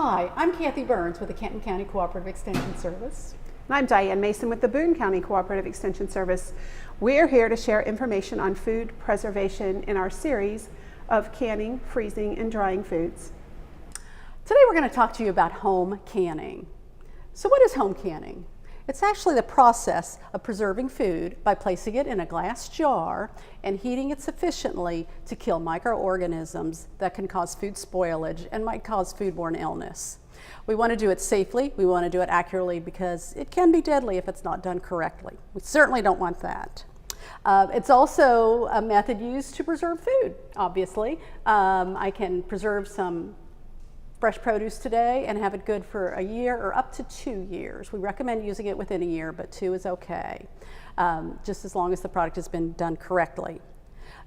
Hi, I'm Kathy Burns with the Canton County Cooperative Extension Service. And I'm Diane Mason with the Boone County Cooperative Extension Service. We're here to share information on food preservation in our series of canning, freezing, and drying foods. Today we're going to talk to you about home canning. So what is home canning? It's actually the process of preserving food by placing it in a glass jar and heating it sufficiently to kill microorganisms that can cause food spoilage and might cause foodborne illness. We want to do it safely, we want to do it accurately because it can be deadly if it's not done correctly. We certainly don't want that. It's also a method used to preserve food, obviously. I can preserve some fresh produce today and have it good for a year or up to 2 years. We recommend using it within a year, but 2 is okay, just as long as the product has been done correctly.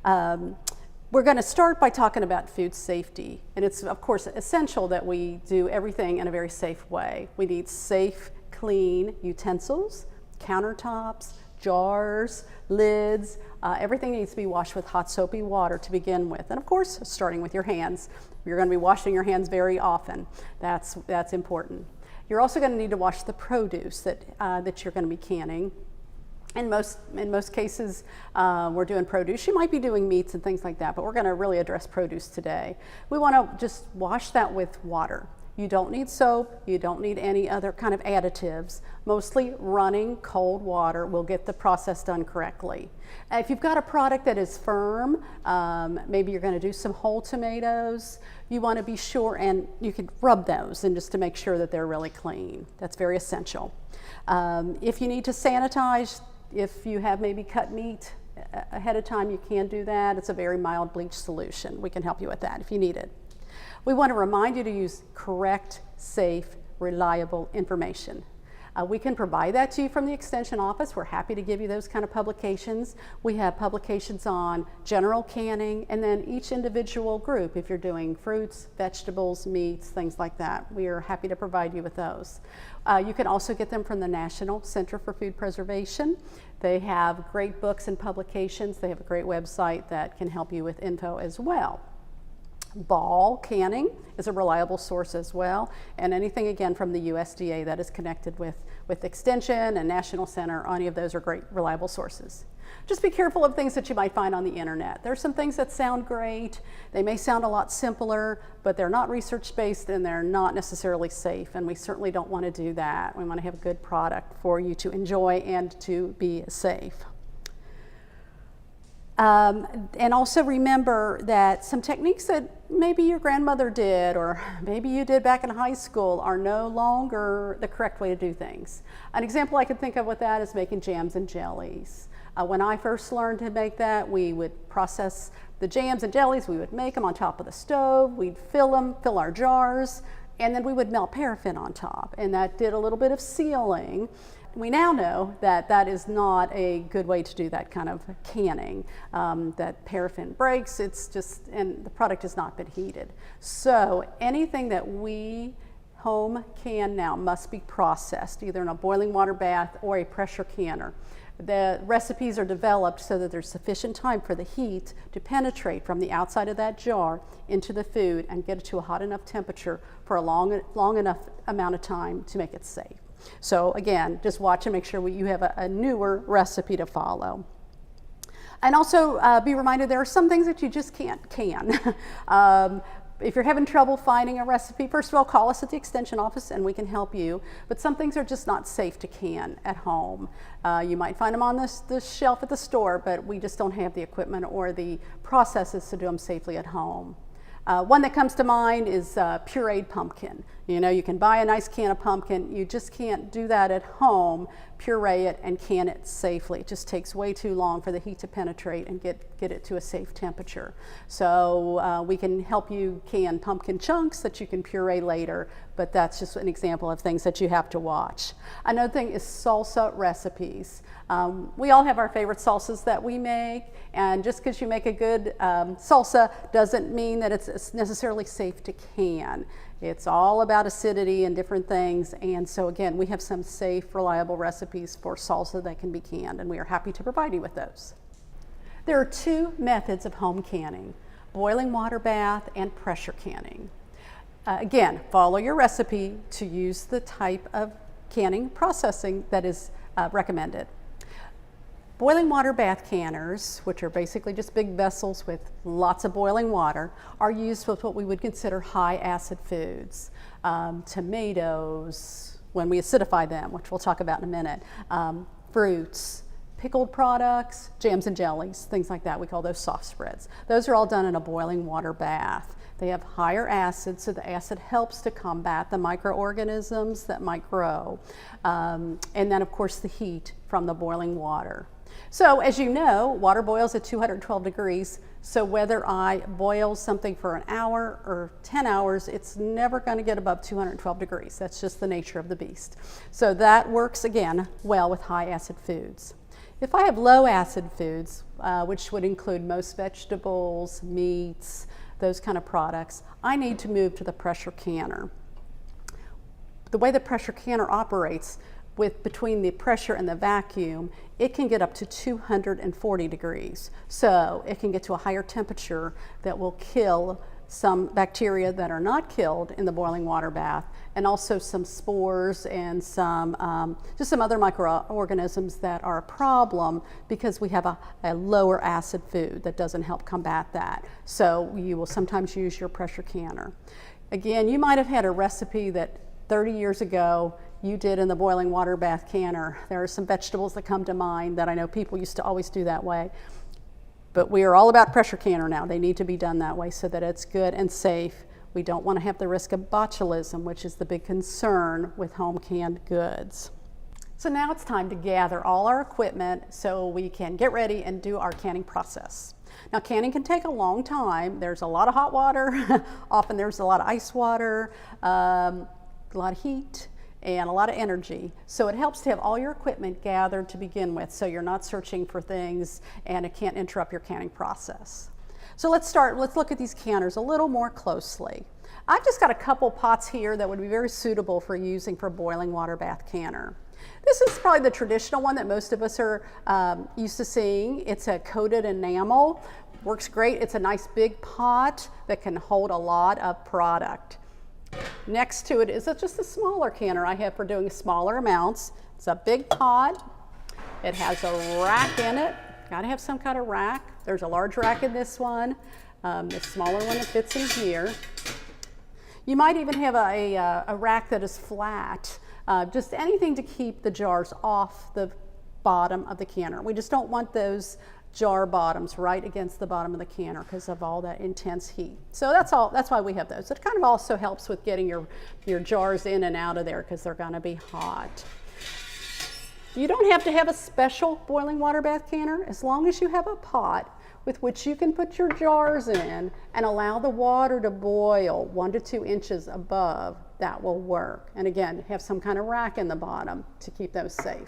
We're going to start by talking about food safety, and it's of course essential that we do everything in a very safe way. We need safe, clean utensils, countertops, jars, lids. Everything needs to be washed with hot soapy water to begin with, and of course starting with your hands. You're going to be washing your hands very often. That's important. You're also going to need to wash the produce that you're going to be canning. In most cases, we're doing produce. You might be doing meats and things like that, but we're going to really address produce today. We want to just wash that with water. You don't need soap. You don't need any other kind of additives. Mostly running cold water will get the process done correctly. If you've got a product that is firm, maybe you're going to do some whole tomatoes, you want to be sure, and you can rub those and just to make sure that they're really clean. That's very essential. If you need to sanitize, if you have maybe cut meat ahead of time, you can do that. It's a very mild bleach solution. We can help you with that if you need it. We want to remind you to use correct, safe, reliable information. We can provide that to you from the Extension office. We're happy to give you those kind of publications. We have publications on general canning and then each individual group, if you're doing fruits, vegetables, meats, things like that. We are happy to provide you with those. You can also get them from the National Center for Food Preservation. They have great books and publications. They have a great website that can help you with info as well. Ball canning is a reliable source as well, and anything again from the USDA that is connected with Extension and National Center, any of those are great reliable sources. Just be careful of things that you might find on the internet. There's some things that sound great. They may sound a lot simpler, but they're not research-based and they're not necessarily safe, and we certainly don't want to do that. We want to have a good product for you to enjoy and to be safe. And also remember that some techniques that maybe your grandmother did or maybe you did back in high school are no longer the correct way to do things. An example I can think of with that is making jams and jellies. When I first learned to make that, we would process the jams and jellies, we would make them on top of the stove, we'd fill our jars, and then we would melt paraffin on top, and that did a little bit of sealing. We now know that that is not a good way to do that kind of canning, that paraffin breaks, and the product has not been heated. So anything that we home can now must be processed, either in a boiling water bath or a pressure canner. The recipes are developed so that there's sufficient time for the heat to penetrate from the outside of that jar into the food and get it to a hot enough temperature for a long enough amount of time to make it safe. So again, just watch and make sure you have a newer recipe to follow. And also be reminded there are some things that you just can't can. If you're having trouble finding a recipe, first of all, call us at the Extension office and we can help you. But some things are just not safe to can at home. You might find them on the shelf at the store, but we just don't have the equipment or the processes to do them safely at home. One that comes to mind is pureed pumpkin. You know, you can buy a nice can of pumpkin. You just can't do that at home, puree it and can it safely. It just takes way too long for the heat to penetrate and get it to a safe temperature. So we can help you can pumpkin chunks that you can puree later, but that's just an example of things that you have to watch. Another thing is salsa recipes. We all have our favorite salsas that we make, and just because you make a good salsa doesn't mean that it's necessarily safe to can. It's all about acidity and different things, and so again, we have some safe, reliable recipes for salsa that can be canned, and we are happy to provide you with those. There are 2 methods of home canning: boiling water bath and pressure canning. Again, follow your recipe to use the type of canning processing that is recommended. Boiling water bath canners, which are basically just big vessels with lots of boiling water, are used with what we would consider high acid foods. Tomatoes, when we acidify them, which we'll talk about in a minute, fruits, pickled products, jams and jellies, things like that. We call those soft spreads. Those are all done in a boiling water bath. They have higher acid, so the acid helps to combat the microorganisms that might grow. And then, of course, the heat from the boiling water. So as you know, water boils at 212 degrees, so whether I boil something for an hour or 10 hours, it's never going to get above 212 degrees. That's just the nature of the beast. So that works, again, well with high acid foods. If I have low acid foods, which would include most vegetables, meats, those kind of products, I need to move to the pressure canner. The way the pressure canner operates, between the pressure and the vacuum, it can get up to 240 degrees. So it can get to a higher temperature that will kill some bacteria that are not killed in the boiling water bath, and also some spores and just some other microorganisms that are a problem because we have a lower acid food that doesn't help combat that. So you will sometimes use your pressure canner. Again, you might have had a recipe that 30 years ago you did in the boiling water bath canner. There are some vegetables that come to mind that I know people used to always do that way. But we are all about pressure canner now. They need to be done that way so that it's good and safe. We don't want to have the risk of botulism, which is the big concern with home canned goods. So now it's time to gather all our equipment so we can get ready and do our canning process. Now, canning can take a long time. There's a lot of hot water. Often there's a lot of ice water, a lot of heat, and a lot of energy. So it helps to have all your equipment gathered to begin with so you're not searching for things and it can't interrupt your canning process. So let's look at these canners a little more closely. I've just got a couple pots here that would be very suitable for using for boiling water bath canner. This is probably the traditional one that most of us are used to seeing. It's a coated enamel. Works great. It's a nice big pot that can hold a lot of product. Next to it is just a smaller canner I have for doing smaller amounts. It's a big pot. It has a rack in it. Got to have some kind of rack. There's a large rack in this one. The smaller one that fits in here. You might even have a rack that is flat. Just anything to keep the jars off the bottom of the canner. We just don't want those jar bottoms right against the bottom of the canner because of all that intense heat. So that's why we have those. It kind of also helps with getting your jars in and out of there because they're going to be hot. You don't have to have a special boiling water bath canner as long as you have a pot with which you can put your jars in and allow the water to boil 1 to 2 inches above. That will work. And again, have some kind of rack in the bottom to keep those safe.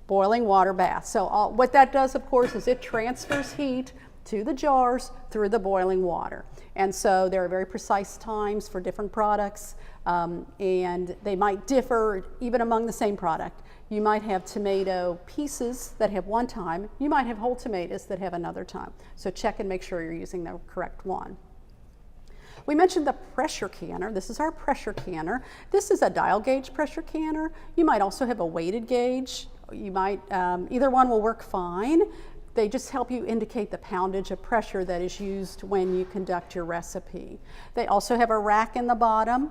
Boiling water bath. So what that does, of course, is it transfers heat to the jars through the boiling water. And so there are very precise times for different products, and they might differ even among the same product. You might have tomato pieces that have one time. You might have whole tomatoes that have another time. So check and make sure you're using the correct one. We mentioned the pressure canner. This is our pressure canner. This is a dial gauge pressure canner. You might also have a weighted gauge. You might, either one will work fine. They just help you indicate the poundage of pressure that is used when you conduct your recipe. They also have a rack in the bottom.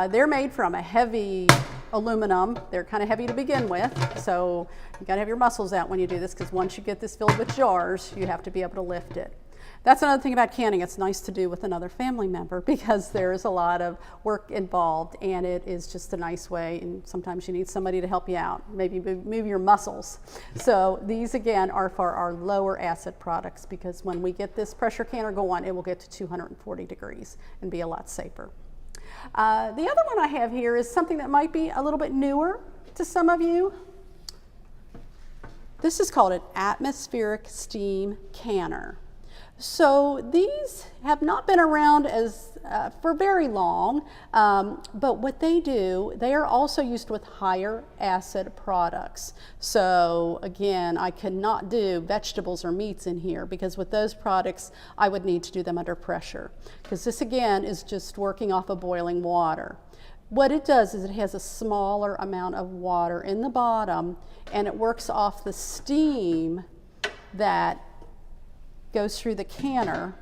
They're made from a heavy aluminum. They're kind of heavy to begin with, so you gotta have your muscles out when you do this because once you get this filled with jars, you have to be able to lift it. That's another thing about canning. It's nice to do with another family member because there is a lot of work involved and it is just a nice way, and sometimes you need somebody to help you out, maybe move your muscles. So these again are for our lower acid products because when we get this pressure canner going, it will get to 240 degrees and be a lot safer. The other one I have here is something that might be a little bit newer to some of you. This is called an atmospheric steam canner. So these have not been around for very long, but what they do, they are also used with higher acid products. So again, I cannot do vegetables or meats in here because with those products, I would need to do them under pressure. Because this again is just working off of boiling water. What it does is it has a smaller amount of water in the bottom and it works off the steam that goes through the canner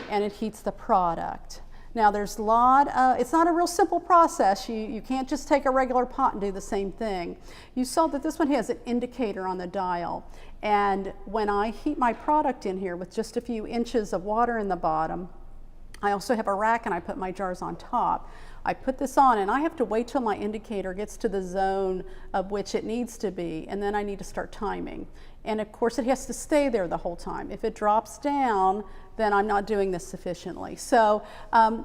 and it heats the product. Now there's it's not a real simple process. You can't just take a regular pot and do the same thing. You saw that this one has an indicator on the dial, and when I heat my product in here with just a few inches of water in the bottom, I also have a rack and I put my jars on top. I put this on and I have to wait till my indicator gets to the zone of which it needs to be, and then I need to start timing. And of course it has to stay there the whole time. If it drops down, then I'm not doing this sufficiently. So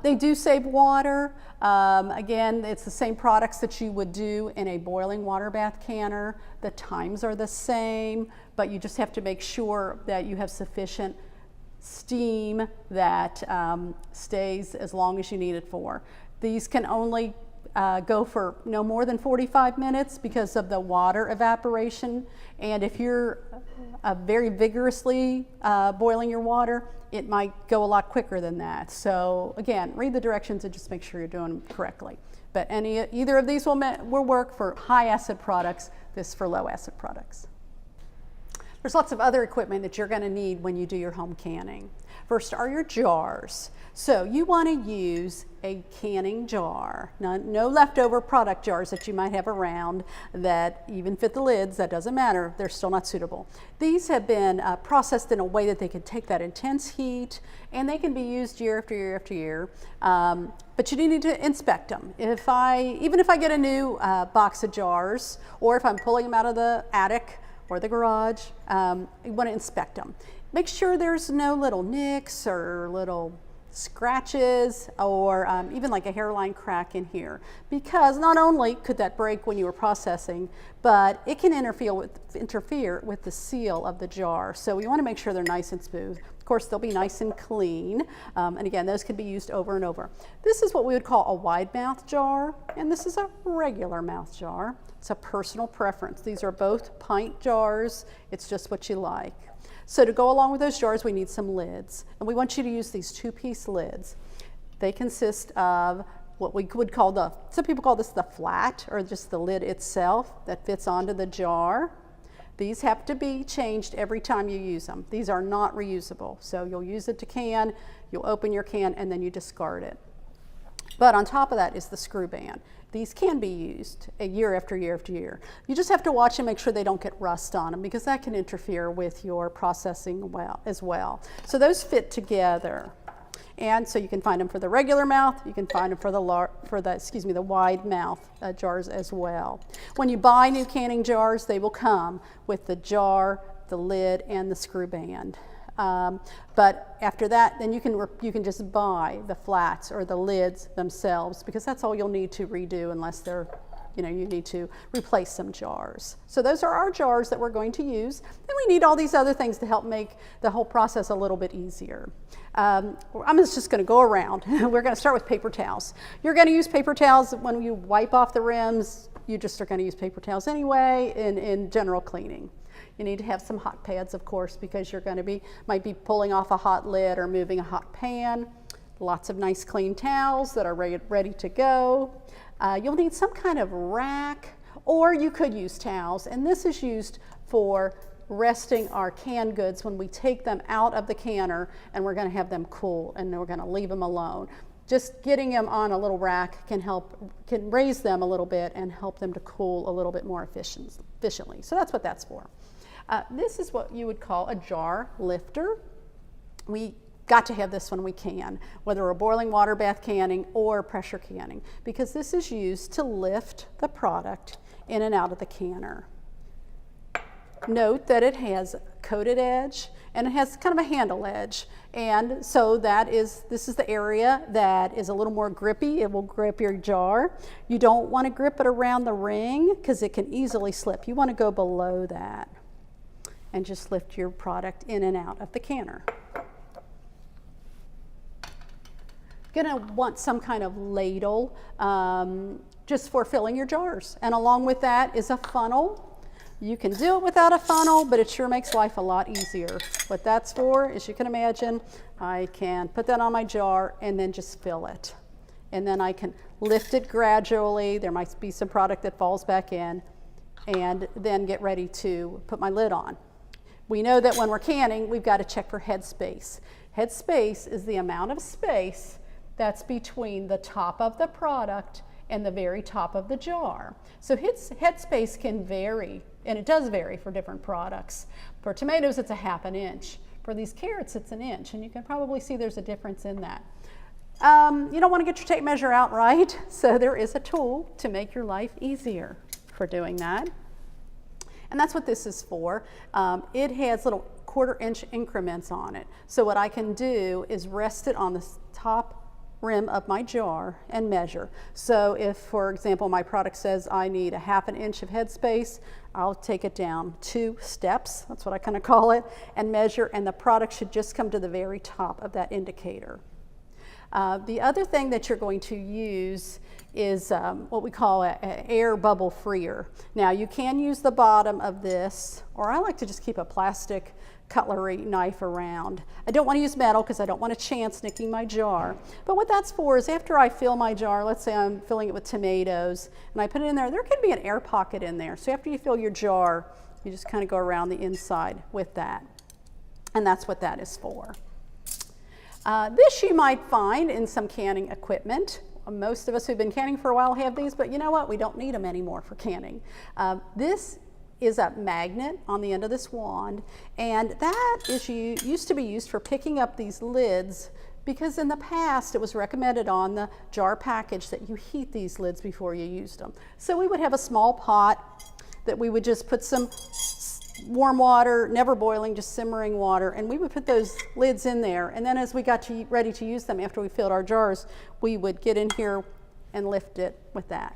they do save water. Again, it's the same products that you would do in a boiling water bath canner. The times are the same, but you just have to make sure that you have sufficient steam that stays as long as you need it for. These can only go for no more than 45 minutes because of the water evaporation. And if you're very vigorously boiling your water, it might go a lot quicker than that. So again, read the directions and just make sure you're doing them correctly. But either of these will work for high acid products, this for low acid products. There's lots of other equipment that you're going to need when you do your home canning. First are your jars. So you want to use a canning jar. No leftover product jars that you might have around that even fit the lids. That doesn't matter. They're still not suitable. These have been processed in a way that they can take that intense heat, and they can be used year after year after year. But you need to inspect them. Even if I get a new box of jars, or if I'm pulling them out of the attic or the garage, you want to inspect them. Make sure there's no little nicks or little scratches or even like a hairline crack in here, because not only could that break when you were processing, but it can interfere with the seal of the jar. So we want to make sure they're nice and smooth. Of course, they'll be nice and clean, and again, those can be used over and over. This is what we would call a wide mouth jar, and this is a regular mouth jar. It's a personal preference. These are both pint jars. It's just what you like. So to go along with those jars, we need some lids. And we want you to use these two-piece lids. They consist of what we would call some people call this the flat, or just the lid itself that fits onto the jar. These have to be changed every time you use them. These are not reusable. So you'll use it to can, you'll open your can, and then you discard it. But on top of that is the screw band. These can be used year after year after year. You just have to watch and make sure they don't get rust on them, because that can interfere with your processing as well. So those fit together. And so you can find them for the regular mouth, you can find them for the wide mouth jars as well. When you buy new canning jars, they will come with the jar, the lid, and the screw band. But after that, then you can just buy the flats or the lids themselves, because that's all you'll need to redo unless you need to replace some jars. So those are our jars that we're going to use. Then we need all these other things to help make the whole process a little bit easier. I'm just going to go around. We're going to start with paper towels. You're going to use paper towels when you wipe off the rims. You just are going to use paper towels anyway in general cleaning. You need to have some hot pads, of course, because you're going to might be pulling off a hot lid or moving a hot pan. Lots of nice clean towels that are ready to go. You'll need some kind of rack, or you could use towels, and this is used for resting our canned goods when we take them out of the canner and we're going to have them cool, and then we're going to leave them alone. Just getting them on a little rack can raise them a little bit and help them to cool a little bit more efficiently. So that's what that's for. This is what you would call a jar lifter. We got to have this when we can, whether we're boiling water bath canning or pressure canning, because this is used to lift the product in and out of the canner. Note that it has a coated edge and it has kind of a handle edge, and so this is the area that is a little more grippy. It will grip your jar. You don't want to grip it around the ring because it can easily slip. You want to go below that and just lift your product in and out of the canner. gonna want some kind of ladle just for filling your jars. And along with that is a funnel. You can do it without a funnel, but it sure makes life a lot easier. What that's for, as you can imagine, I can put that on my jar and then just fill it. And then I can lift it gradually. There might be some product that falls back in, and then get ready to put my lid on. We know that when we're canning, we've got to check for head space. Head space is the amount of space that's between the top of the product and the very top of the jar. So head space can vary, and it does vary for different products. For tomatoes, it's a half an inch. For these carrots, it's an inch, and you can probably see there's a difference in that. You don't want to get your tape measure out, right? So there is a tool to make your life easier for doing that. And that's what this is for. It has little 1/4 inch increments on it. So what I can do is rest it on the top rim of my jar and measure. So if, for example, my product says I need a half an inch of headspace, I'll take it down 2 steps, that's what I kind of call it, and measure, and the product should just come to the very top of that indicator. The other thing that you're going to use is what we call an air bubble freer. Now you can use the bottom of this, or I like to just keep a plastic cutlery knife around. I don't want to use metal because I don't want a chance nicking my jar. But what that's for is after I fill my jar, let's say I'm filling it with tomatoes, and I put it in there, there can be an air pocket in there. So after you fill your jar, you just kind of go around the inside with that. And that's what that is for. This you might find in some canning equipment. Most of us who've been canning for a while have these, but you know what? We don't need them anymore for canning. This is a magnet on the end of this wand, and that is used to be used for picking up these lids, because in the past it was recommended on the jar package that you heat these lids before you used them. So we would have a small pot that we would just put some warm water, never boiling, just simmering water, and we would put those lids in there, and then as we got ready to use them after we filled our jars, we would get in here and lift it with that.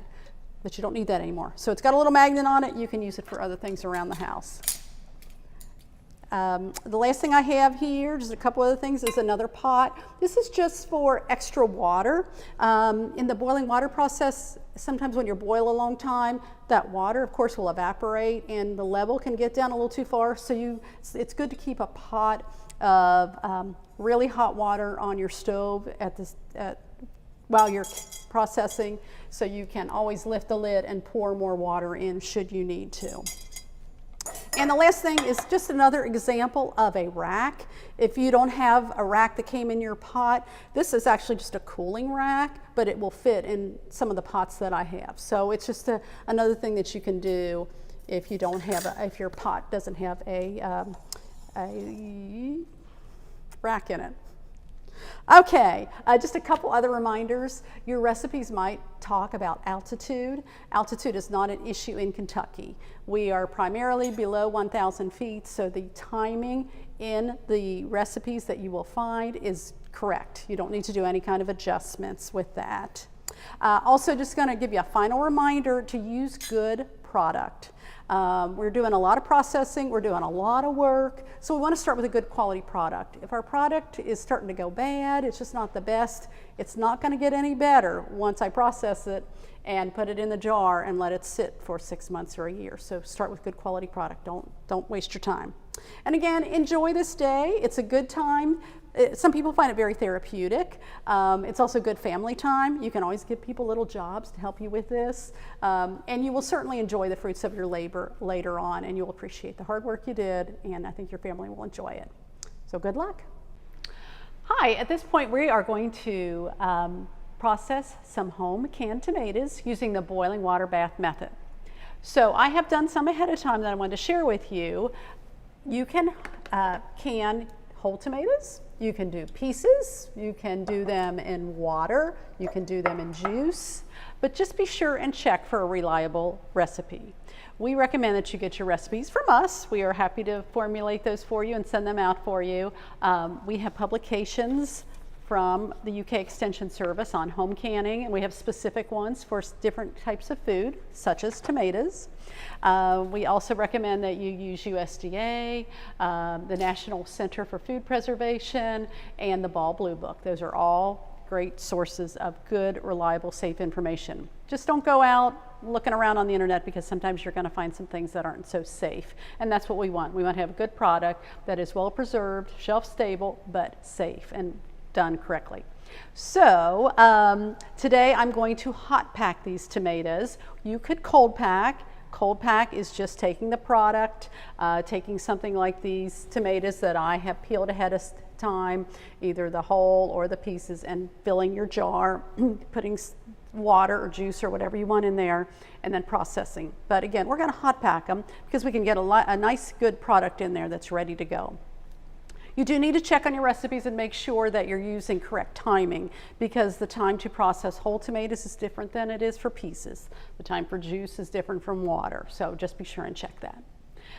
But you don't need that anymore. So it's got a little magnet on it. You can use it for other things around the house. The last thing I have here, just a couple other things, is another pot. This is just for extra water. In the boiling water process, sometimes when you boil a long time, that water, of course, will evaporate and the level can get down a little too far. So it's good to keep a pot of really hot water on your stove while you're processing, so you can always lift the lid and pour more water in should you need to. And the last thing is just another example of a rack. If you don't have a rack that came in your pot, this is actually just a cooling rack, but it will fit in some of the pots that I have. So it's just another thing that you can do if you don't have if your pot doesn't have a rack in it. Okay, just a couple other reminders. Your recipes might talk about altitude. Altitude is not an issue in Kentucky. We are primarily below 1,000 feet, so the timing in the recipes that you will find is correct. You don't need to do any kind of adjustments with that. Also, just going to give you a final reminder to use good product. We're doing a lot of processing, we're doing a lot of work, so we want to start with a good quality product. If our product is starting to go bad, it's just not the best, it's not going to get any better once I process it and put it in the jar and let it sit for 6 months or a year. So start with good quality product. Don't waste your time. And again, enjoy this day. It's a good time. Some people find it very therapeutic. It's also good family time. You can always give people little jobs to help you with this. And you will certainly enjoy the fruits of your labor later on, and you'll appreciate the hard work you did, and I think your family will enjoy it. So good luck. Hi, at this point we are going to process some home canned tomatoes using the boiling water bath method. So I have done some ahead of time that I wanted to share with you. You can can whole tomatoes, you can do pieces, you can do them in water, you can do them in juice, but just be sure and check for a reliable recipe. We recommend that you get your recipes from us. We are happy to formulate those for you and send them out for you. We have publications from the UK Extension Service on home canning, and we have specific ones for different types of food, such as tomatoes. We also recommend that you use USDA, the National Center for Food Preservation, and the Ball Blue Book. Those are all great sources of good, reliable, safe information. Just don't go out looking around on the internet, because sometimes you're going to find some things that aren't so safe. And that's what we want. We want to have a good product that is well preserved, shelf stable, but safe and done correctly. So today I'm going to hot pack these tomatoes. You could cold pack. Cold pack is just taking the product, taking something like these tomatoes that I have peeled ahead of time, either the whole or the pieces, and filling your jar, putting water or juice or whatever you want in there, and then processing. But again, we're going to hot pack them because we can get a nice good product in there that's ready to go. You do need to check on your recipes and make sure that you're using correct timing, because the time to process whole tomatoes is different than it is for pieces. The time for juice is different from water, so just be sure and check that.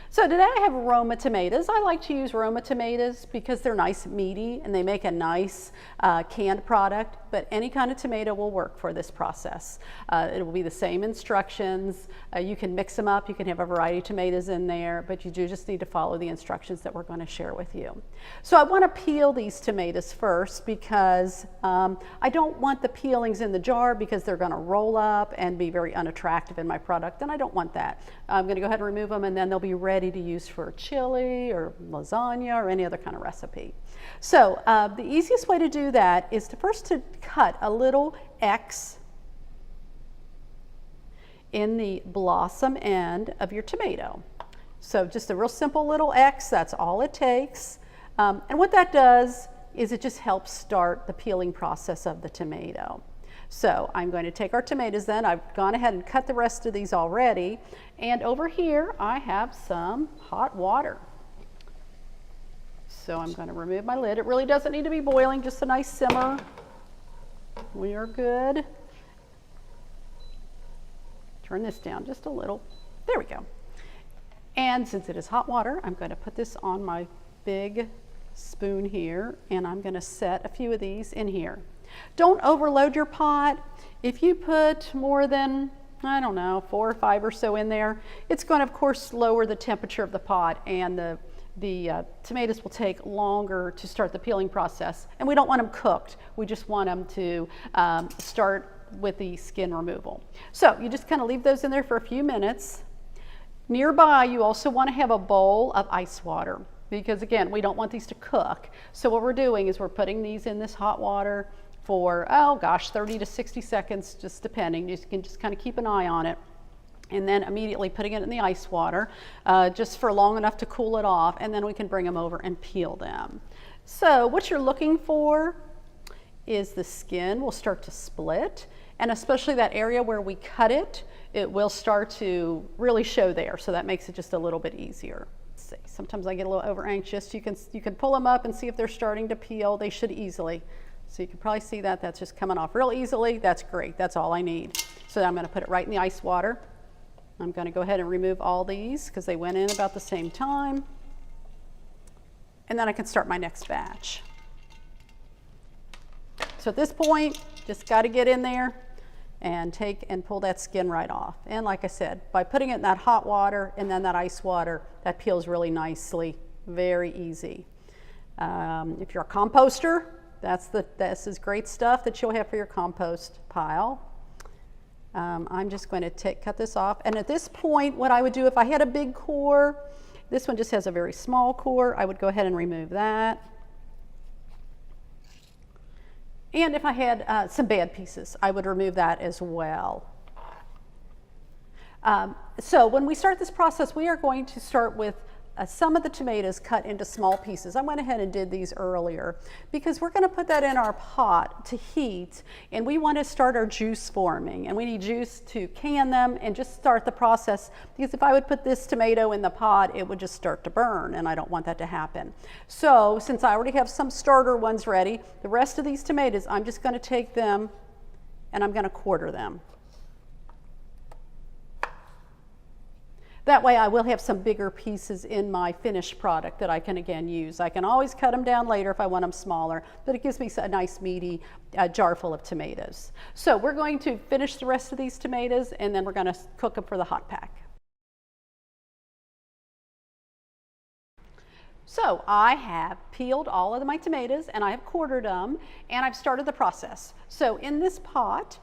So today I have Roma tomatoes. I like to use Roma tomatoes because they're nice, meaty, and they make a nice canned product, but any kind of tomato will work for this process. It will be the same instructions. You can mix them up. You can have a variety of tomatoes in there, but you do just need to follow the instructions that we're going to share with you. So I want to peel these tomatoes first because I don't want the peelings in the jar because they're going to roll up and be very unattractive in my product, and I don't want that. I'm going to go ahead and remove them, and then they'll be ready to use for chili or lasagna or any other kind of recipe. So the easiest way to do that is to first cut a little X in the blossom end of your tomato. So just a real simple little X, that's all it takes. And what that does is it just helps start the peeling process of the tomato. So I'm going to take our tomatoes then. I've gone ahead and cut the rest of these already. And over here I have some hot water. So I'm going to remove my lid. It really doesn't need to be boiling, just a nice simmer. We are good. Turn this down just a little. There we go. And since it is hot water, I'm going to put this on my big spoon here, and I'm going to set a few of these in here. Don't overload your pot. If you put more than, I don't know, 4 or 5 or so in there, it's going to, of course, lower the temperature of the pot, and the tomatoes will take longer to start the peeling process. And we don't want them cooked. We just want them to start with the skin removal. So you just kind of leave those in there for a few minutes. Nearby, you also want to have a bowl of ice water, because again, we don't want these to cook. So what we're doing is we're putting these in this hot water for, oh gosh, 30 to 60 seconds, just depending. You can just kind of keep an eye on it. And then immediately putting it in the ice water, just for long enough to cool it off, and then we can bring them over and peel them. So what you're looking for is the skin will start to split, and especially that area where we cut it, it will start to really show there, so that makes it just a little bit easier. Let's see. Sometimes I get a little over anxious. You can pull them up and see if they're starting to peel. They should easily. So you can probably see that that's just coming off real easily. That's great. That's all I need. So I'm going to put it right in the ice water. I'm going to go ahead and remove all these because they went in about the same time. And then I can start my next batch. So at this point, just got to get in there and take and pull that skin right off. And like I said, by putting it in that hot water and then that ice water, that peels really nicely. Very easy. If you're a composter, this is great stuff that you'll have for your compost pile. I'm just going to cut this off. And at this point, what I would do if I had a big core, this one just has a very small core, I would go ahead and remove that. And if I had some bad pieces, I would remove that as well. So when we start this process, we are going to start with some of the tomatoes cut into small pieces. I went ahead and did these earlier because we're going to put that in our pot to heat, and we want to start our juice forming, and we need juice to can them and just start the process, because if I would put this tomato in the pot, it would just start to burn, and I don't want that to happen. So since I already have some starter ones ready, the rest of these tomatoes, I'm just going to take them and I'm going to quarter them. That way I will have some bigger pieces in my finished product that I can again use. I can always cut them down later if I want them smaller, but it gives me a nice meaty jar full of tomatoes. So we're going to finish the rest of these tomatoes, and then we're going to cook them for the hot pack. So I have peeled all of my tomatoes and I have quartered them and I've started the process. So in this pot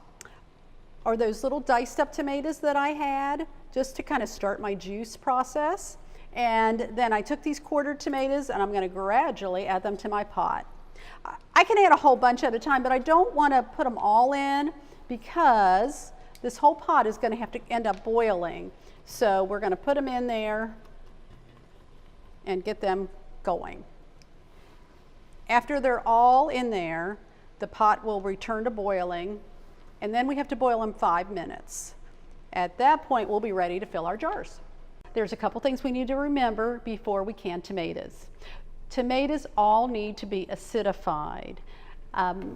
are those little diced up tomatoes that I had just to kind of start my juice process. And then I took these quartered tomatoes and I'm going to gradually add them to my pot. I can add a whole bunch at a time, but I don't want to put them all in because this whole pot is going to have to end up boiling. So we're going to put them in there and get them going. After they're all in there, the pot will return to boiling, and then we have to boil them 5 minutes. At that point, we'll be ready to fill our jars. There's a couple things we need to remember before we can tomatoes. Tomatoes all need to be acidified.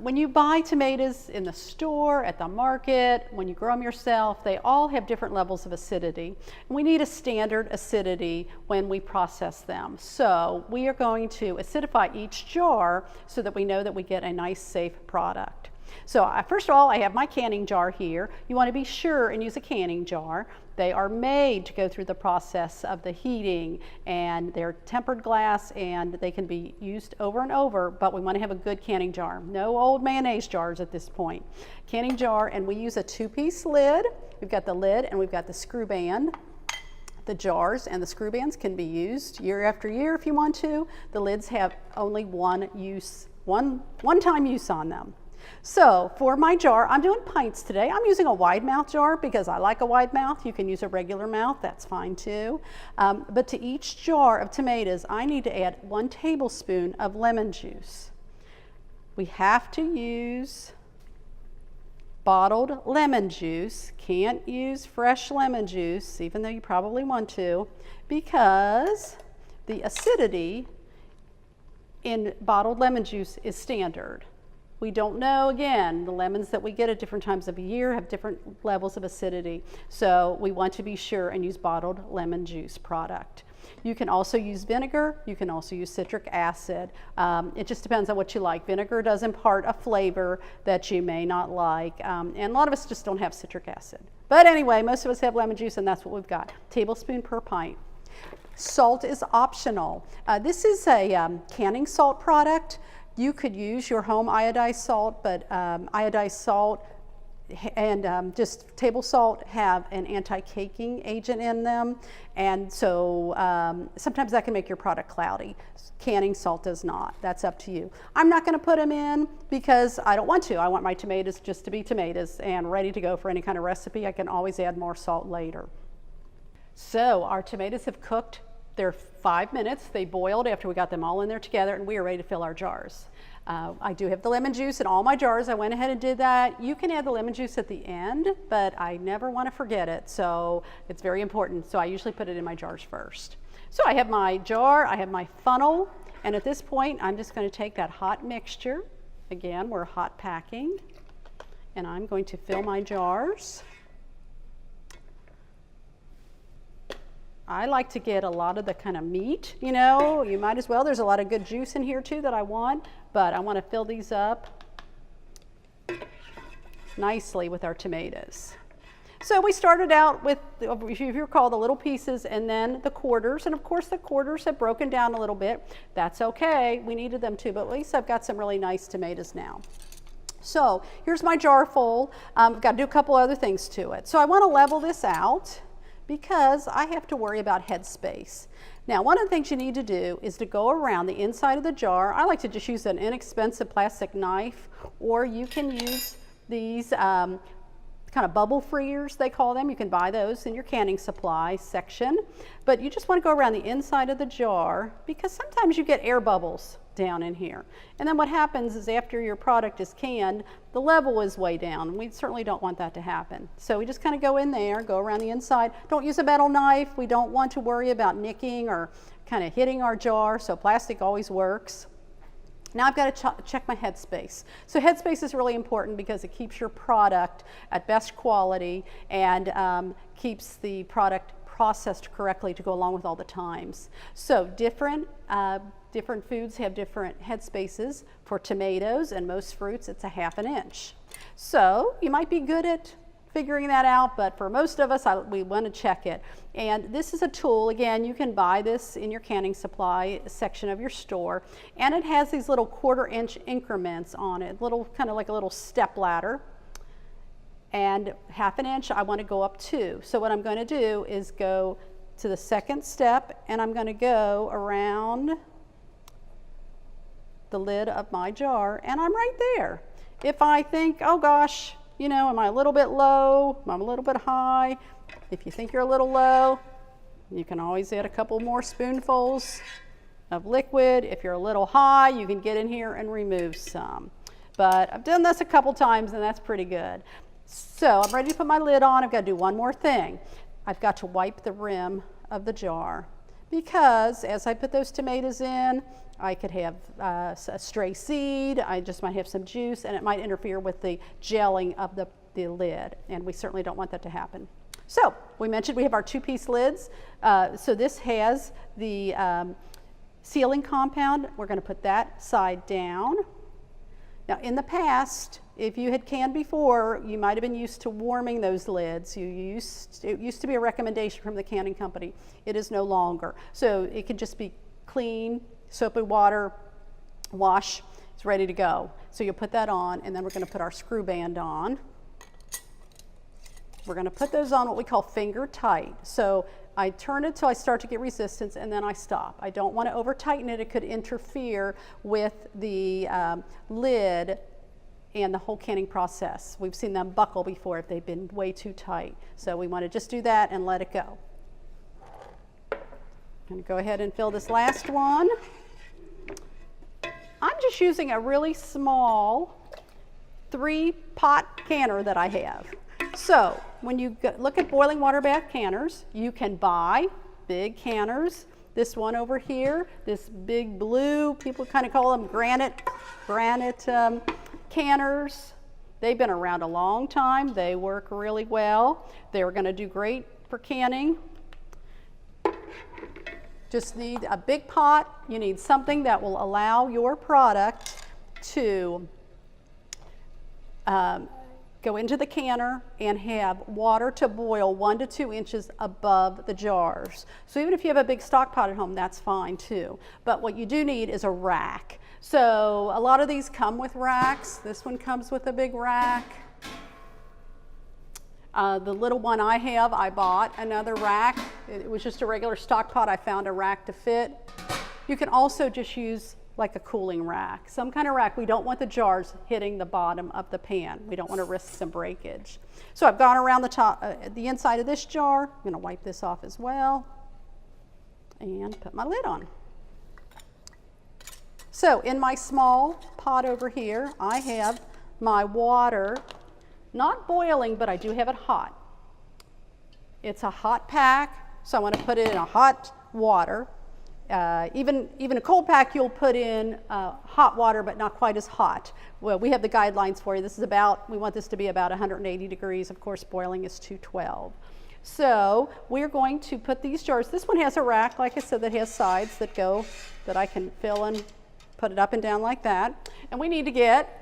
When you buy tomatoes in the store, at the market, when you grow them yourself, they all have different levels of acidity. And we need a standard acidity when we process them. So we are going to acidify each jar so that we know that we get a nice, safe product. So first of all, I have my canning jar here. You want to be sure and use a canning jar. They are made to go through the process of the heating, and they're tempered glass and they can be used over and over, but we want to have a good canning jar. No old mayonnaise jars at this point. Canning jar, and we use a 2-piece lid. We've got the lid and we've got the screw band. The jars and the screw bands can be used year after year if you want to. The lids have only one-time use on them. So for my jar, I'm doing pints today. I'm using a wide mouth jar because I like a wide mouth. You can use a regular mouth, that's fine too. But to each jar of tomatoes, I need to add 1 tablespoon of lemon juice. We have to use bottled lemon juice. Can't use fresh lemon juice, even though you probably want to, because the acidity in bottled lemon juice is standard. We don't know, again, the lemons that we get at different times of the year have different levels of acidity. So we want to be sure and use bottled lemon juice product. You can also use vinegar. You can also use citric acid. It just depends on what you like. Vinegar does impart a flavor that you may not like. And a lot of us just don't have citric acid. But anyway, most of us have lemon juice and that's what we've got. Tablespoon per pint. Salt is optional. This is a canning salt product. You could use your home iodized salt, but iodized salt and just table salt have an anti-caking agent in them, and so sometimes that can make your product cloudy. Canning salt does not. That's up to you. I'm not going to put them in because I don't want to. I want my tomatoes just to be tomatoes and ready to go for any kind of recipe. I can always add more salt later. So our tomatoes have cooked. They're 5 minutes. They boiled after we got them all in there together, and we are ready to fill our jars. I do have the lemon juice in all my jars. I went ahead and did that. You can add the lemon juice at the end, but I never want to forget it, so it's very important. So I usually put it in my jars first. So I have my jar, I have my funnel, and at this point I'm just going to take that hot mixture. Again, we're hot packing, and I'm going to fill my jars. I like to get a lot of the kind of meat, you know, you might as well. There's a lot of good juice in here too that I want, but I want to fill these up nicely with our tomatoes. So we started out with, if you recall, the little pieces and then the quarters, and of course the quarters have broken down a little bit. That's okay, we needed them too, but at least I've got some really nice tomatoes now. So here's my jar full. I've got to do a couple other things to it. So I want to level this out, because I have to worry about headspace. Now, one of the things you need to do is to go around the inside of the jar. I like to just use an inexpensive plastic knife, or you can use these kind of bubble freers, they call them. You can buy those in your canning supply section. But you just want to go around the inside of the jar, because sometimes you get air bubbles down in here. And then what happens is after your product is canned, the level is way down. We certainly don't want that to happen. So we just kind of go in there, go around the inside. Don't use a metal knife. We don't want to worry about nicking or kind of hitting our jar, so plastic always works. Now I've got to check my headspace. So headspace is really important because it keeps your product at best quality and keeps the product processed correctly to go along with all the times. So different foods have different headspaces. For tomatoes and most fruits, it's a 1/2 inch. So you might be good at figuring that out, but for most of us, we want to check it. And this is a tool, again, you can buy this in your canning supply section of your store, and it has these little 1/4 inch increments on it, kind of like a little step ladder. And 1/2 inch I want to go up to. So what I'm going to do is go to the second step, and I'm going to go around the lid of my jar, and I'm right there. If I think, oh gosh, you know, am I a little bit low? Am I a little bit high? If you think you're a little low, you can always add a couple more spoonfuls of liquid. If you're a little high, you can get in here and remove some. But I've done this a couple times, and that's pretty good. So I'm ready to put my lid on. I've got to do one more thing. I've got to wipe the rim of the jar, because as I put those tomatoes in, I could have a stray seed, I just might have some juice, and it might interfere with the gelling of the lid, and we certainly don't want that to happen. So we mentioned we have our 2-piece lids. So this has the sealing compound. We're going to put that side down. Now in the past, if you had canned before, you might have been used to warming those lids. It used to be a recommendation from the canning company. It is no longer. So it can just be clean, soapy water, wash, it's ready to go. So you'll put that on, and then we're going to put our screw band on. We're going to put those on what we call finger tight. So I turn it till I start to get resistance, and then I stop. I don't want to over tighten it. It could interfere with the lid and the whole canning process. We've seen them buckle before if they've been way too tight. So we want to just do that and let it go. I'm going to go ahead and fill this last one. I'm just using a really small 3-pot canner that I have. So when you look at boiling water bath canners, you can buy big canners. This one over here, this big blue, people kind of call them granite canners. They've been around a long time. They work really well. They're going to do great for canning. Just need a big pot. You need something that will allow your product to go into the canner and have water to boil 1 to 2 inches above the jars. So even if you have a big stock pot at home, that's fine too. But what you do need is a rack. So a lot of these come with racks. This one comes with a big rack. The little one I have, I bought another rack. It was just a regular stock pot. I found a rack to fit. You can also just use like a cooling rack, some kind of rack. We don't want the jars hitting the bottom of the pan. We don't want to risk some breakage. So I've gone around the top, the inside of this jar. I'm going to wipe this off as well and put my lid on. So in my small pot over here, I have my water, not boiling, but I do have it hot. It's a hot pack, so I want to put it in a hot water. Even a cold pack, you'll put in hot water, but not quite as hot. Well, we have the guidelines for you. This is we want this to be about 180 degrees. Of course, boiling is 212. So we're going to put these jars. This one has a rack, like I said, that has sides that I can fill and put it up and down like that. And we need to get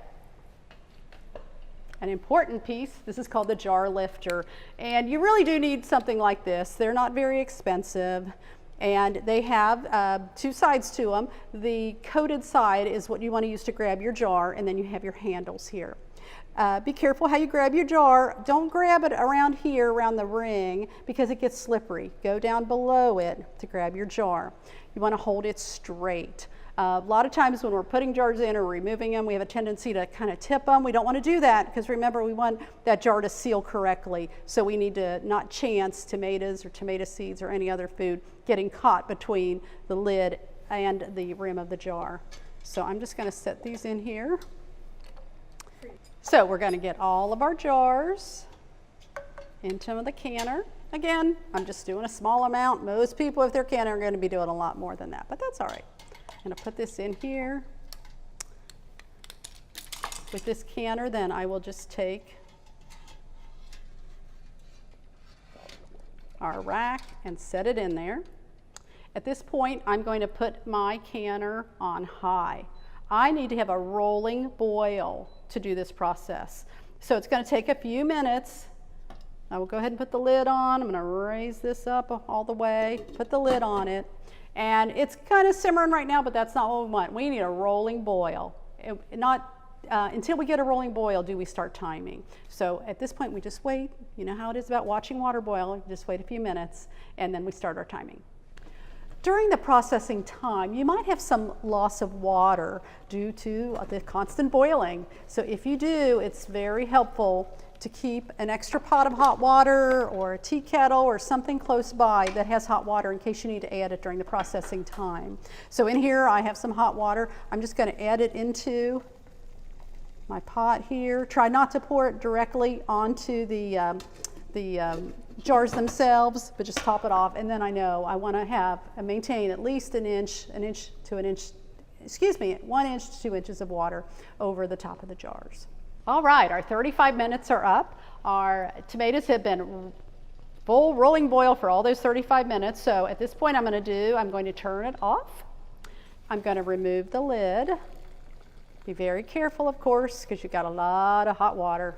an important piece. This is called the jar lifter. And you really do need something like this. They're not very expensive. And they have 2 sides to them. The coated side is what you want to use to grab your jar, and then you have your handles here. Be careful how you grab your jar. Don't grab it around here, around the ring, because it gets slippery. Go down below it to grab your jar. You want to hold it straight. A lot of times when we're putting jars in or removing them, we have a tendency to kind of tip them. We don't want to do that because remember, we want that jar to seal correctly. So we need to not chance tomatoes or tomato seeds or any other food getting caught between the lid and the rim of the jar. So I'm just going to set these in here. So we're going to get all of our jars into the canner. Again, I'm just doing a small amount. Most people, if they're canning, are going to be doing a lot more than that, but that's all right. I'm going to put this in here. With this canner, then I will just take our rack and set it in there. At this point, I'm going to put my canner on high. I need to have a rolling boil to do this process. So it's going to take a few minutes I will go ahead and put the lid on. I'm going to raise this up all the way, put the lid on it. And it's kind of simmering right now, but that's not what we want. We need a rolling boil. Until we get a rolling boil do we start timing. So at this point we just wait. You know how it is about watching water boil. You just wait a few minutes and then we start our timing. During the processing time, you might have some loss of water due to the constant boiling. So if you do, it's very helpful to keep an extra pot of hot water or a tea kettle or something close by that has hot water in case you need to add it during the processing time. So in here I have some hot water. I'm just going to add it into my pot here. Try not to pour it directly onto the jars themselves, but just top it off. And then I know I want to maintain at least 1 inch to 2 inches of water over the top of the jars. All right, our 35 minutes are up. Our tomatoes have been full rolling boil for all those 35 minutes. So at this point I'm going to turn it off. I'm going to remove the lid. Be very careful, of course, because you've got a lot of hot water.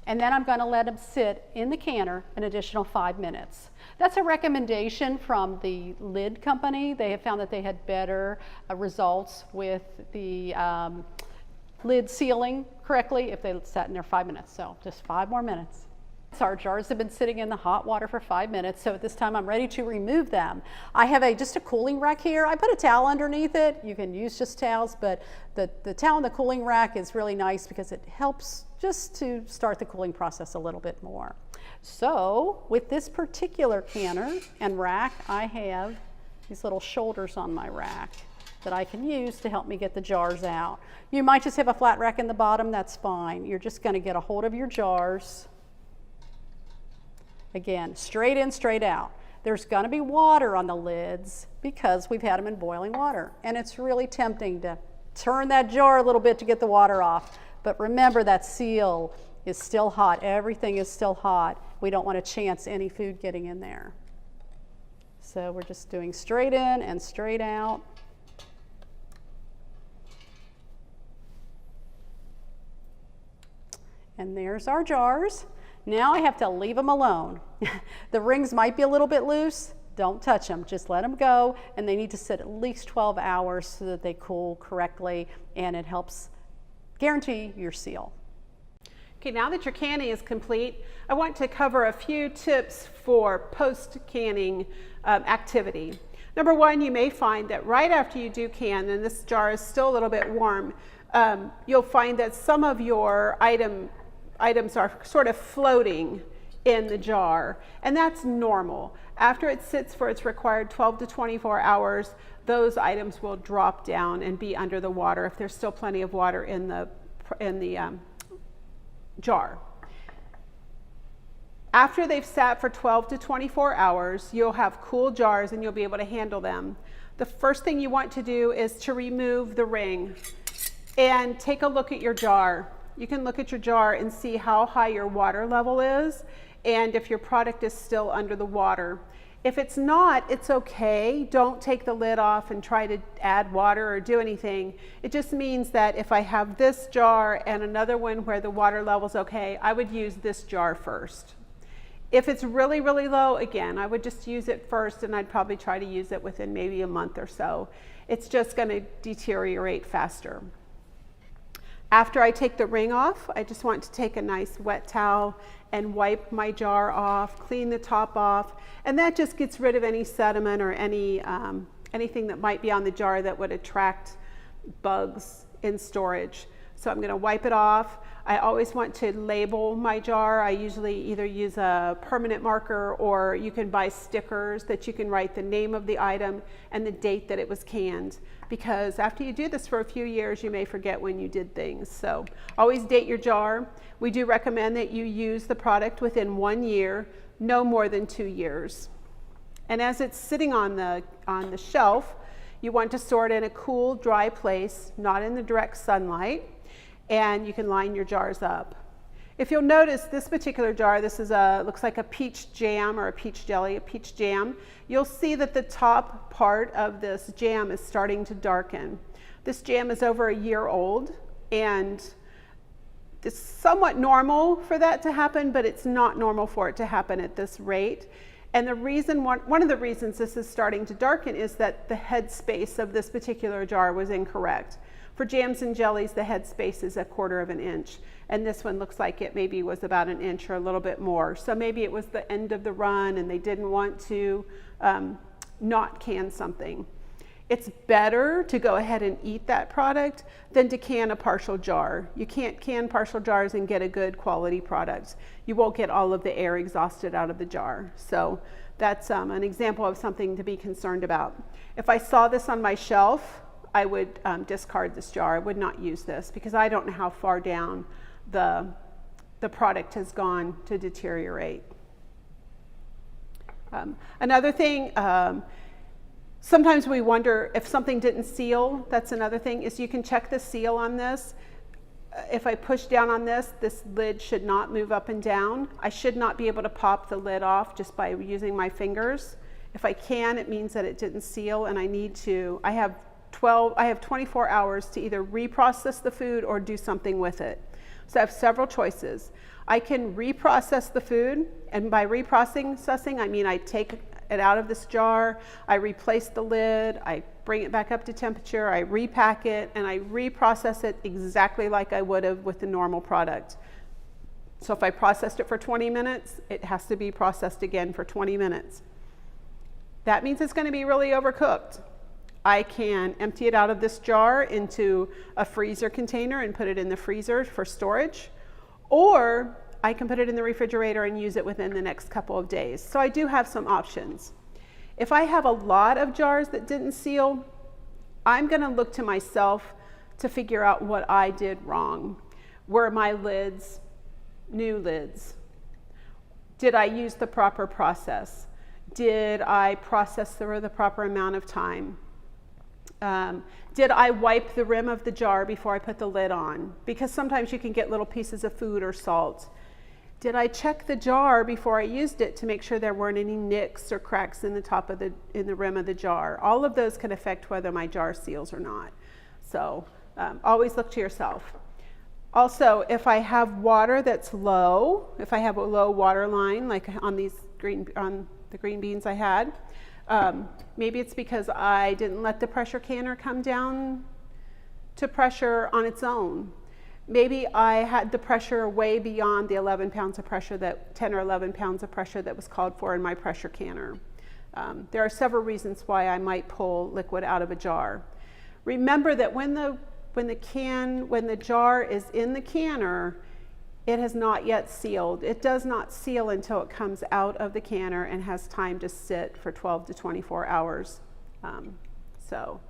And then I'm going to let them sit in the canner an additional 5 minutes. That's a recommendation from the lid company. They have found that they had better results with the lid sealing correctly if they sat in there 5 minutes. So just 5 more minutes. So our jars have been sitting in the hot water for 5 minutes, so at this time I'm ready to remove them. I have just a cooling rack here. I put a towel underneath it. You can use just towels, but the towel in the cooling rack is really nice because it helps just to start the cooling process a little bit more. So with this particular canner and rack, I have these little shoulders on my rack that I can use to help me get the jars out. You might just have a flat rack in the bottom, that's fine. You're just going to get a hold of your jars. Again, straight in, straight out. There's going to be water on the lids because we've had them in boiling water. And it's really tempting to turn that jar a little bit to get the water off. But remember, that seal is still hot. Everything is still hot. We don't want to chance any food getting in there. So we're just doing straight in and straight out. And there's our jars. Now I have to leave them alone. The rings might be a little bit loose. Don't touch them, just let them go, and they need to sit at least 12 hours so that they cool correctly, and it helps guarantee your seal. Okay, now that your canning is complete, I want to cover a few tips for post-canning activity. Number one, you may find that right after you do can, and this jar is still a little bit warm, you'll find that some of your items are sort of floating in the jar, and that's normal. After it sits for its required 12 to 24 hours, those items will drop down and be under the water if there's still plenty of water in the jar. After they've sat for 12 to 24 hours, you'll have cool jars and you'll be able to handle them. The first thing you want to do is to remove the ring and take a look at your jar. You can look at your jar and see how high your water level is and if your product is still under the water. If it's not, it's okay. Don't take the lid off and try to add water or do anything. It just means that if I have this jar and another one where the water level's okay, I would use this jar first. If it's really, really low, again, I would just use it first, and I'd probably try to use it within maybe a month or so. It's just going to deteriorate faster. After I take the ring off, I just want to take a nice wet towel and wipe my jar off, clean the top off, and that just gets rid of any sediment or anything that might be on the jar that would attract bugs in storage. So I'm going to wipe it off. I always want to label my jar. I usually either use a permanent marker, or you can buy stickers that you can write the name of the item and the date that it was canned, because after you do this for a few years, you may forget when you did things. So always date your jar. We do recommend that you use the product within 1 year, no more than 2 years. And as it's sitting on the shelf, you want to store it in a cool, dry place, not in the direct sunlight, and you can line your jars up. If you'll notice, this particular jar, this is looks like a peach jam or a peach jelly, a peach jam. You'll see that the top part of this jam is starting to darken. This jam is over 1 year old, and it's somewhat normal for that to happen, but it's not normal for it to happen at this rate. And the reason, one of the reasons this is starting to darken is that the head space of this particular jar was incorrect. For jams and jellies, the head space is 1/4 of an inch. And this one looks like it maybe was about an inch or a little bit more. So maybe it was the end of the run and they didn't want to not can something. It's better to go ahead and eat that product than to can a partial jar. You can't can partial jars and get a good quality product. You won't get all of the air exhausted out of the jar. So that's an example of something to be concerned about. If I saw this on my shelf, I would discard this jar. I would not use this because I don't know how far down the product has gone to deteriorate. Another thing, sometimes we wonder if something didn't seal. That's another thing, is you can check the seal on this. If I push down on this, this lid should not move up and down. I should not be able to pop the lid off just by using my fingers. If I can, it means that it didn't seal, and I have 24 hours to either reprocess the food or do something with it. So I have several choices. I can reprocess the food, and by reprocessing, I mean I take it out of this jar, I replace the lid, I bring it back up to temperature, I repack it, and I reprocess it exactly like I would have with the normal product. So if I processed it for 20 minutes, it has to be processed again for 20 minutes. That means it's going to be really overcooked. I can empty it out of this jar into a freezer container and put it in the freezer for storage, or I can put it in the refrigerator and use it within the next couple of days. So I do have some options. If I have a lot of jars that didn't seal, I'm going to look to myself to figure out what I did wrong. Were my lids new lids? Did I use the proper process? Did I process the proper amount of time? Did I wipe the rim of the jar before I put the lid on? Because sometimes you can get little pieces of food or salt. Did I check the jar before I used it to make sure there weren't any nicks or cracks in the rim of the jar? All of those can affect whether my jar seals or not. So always look to yourself. Also, if I have water that's low, if I have a low water line, like on the green beans I had, maybe it's because I didn't let the pressure canner come down to pressure on its own. Maybe I had the pressure way beyond the 11 pounds of pressure 10 or 11 pounds of pressure that was called for in my pressure canner. There are several reasons why I might pull liquid out of a jar. Remember that when the jar is in the canner, it has not yet sealed. It does not seal until it comes out of the canner and has time to sit for 12 to 24 hours. So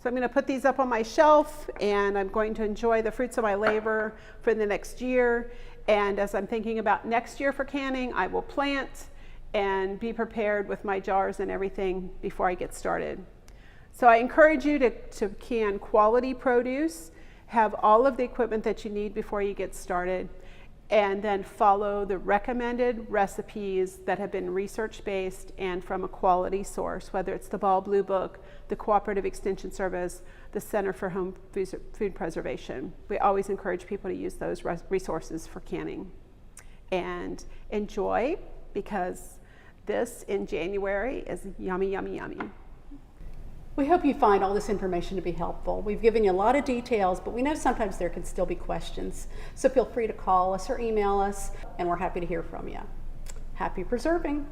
I'm going to put these up on my shelf, and I'm going to enjoy the fruits of my labor for the next year. And as I'm thinking about next year for canning, I will plant and be prepared with my jars and everything before I get started. So I encourage you to can quality produce, have all of the equipment that you need before you get started, and then follow the recommended recipes that have been research-based and from a quality source, whether it's the Ball Blue Book, the Cooperative Extension Service, the Center for Home Food Preservation. We always encourage people to use those resources for canning. And enjoy, because this in January is yummy, yummy, yummy. We hope you find all this information to be helpful. We've given you a lot of details, but we know sometimes there can still be questions. So feel free to call us or email us, and we're happy to hear from you. Happy preserving.